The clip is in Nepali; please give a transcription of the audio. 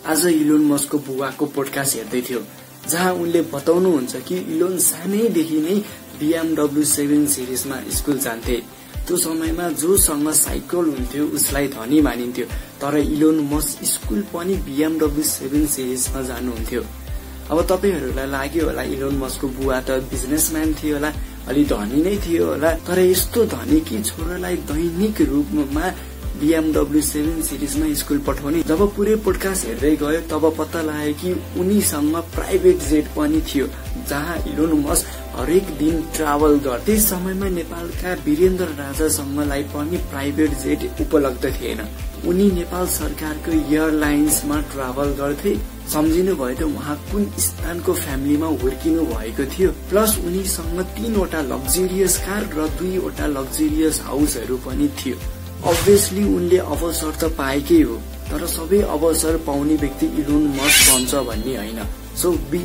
आज इलोन मस्कको बुवाको पोडकास्ट हेर्दै थियो, जहाँ उनले बताउनुहुन्छ कि इलोन सानैदेखि नै BMW 7 सिरिजमा स्कुल जान्थे। त्यो समयमा जोसँग साइकल हुन्थ्यो उसलाई धनी मानिन्थ्यो, तर इलोन मस्क स्कुल पनि BMW 7 सिरिजमा जानुहुन्थ्यो। अब तपाईहरूलाई लाग्यो होला इलोन मस्कको बुवा त बिजनेसम्यान थियो होला, अलि धनी नै थियो होला, तर यस्तो धनी कि छोरालाई दैनिक रूपमा BMW 7 सिरिजमा स्कुल पठाउने। जब पुरै पोडकास्ट हेर्दै गयो तब पत्ता लाग्यो कि उनीसँग प्राइभेट जेट पनि थियो, जहाँ इलोन मस्क हरेक दिन ट्राभल गर्थे। त्यस समयमा नेपालका वीरेन्द्र राजासँगलाई पनि प्राइभेट जेट उपलब्ध थिएन। उनी नेपाल सरकारको एयरलाइन्समा ट्राभल गर्थे। सम्झिनु भयो त उहाँ कुन स्थानको फ्यामिलीमा हुर्किनु भएको थियो। प्लस उनीसँग 3वटा लग्जरियस कार र 2वटा लग्जरियस हाउसहरू पनि थियो। अभियसली उनले अवसर त पाएकै हो, तर सबै अवसर पाउने व्यक्ति इलोन मस्क बन्छ भन्ने होइन। So be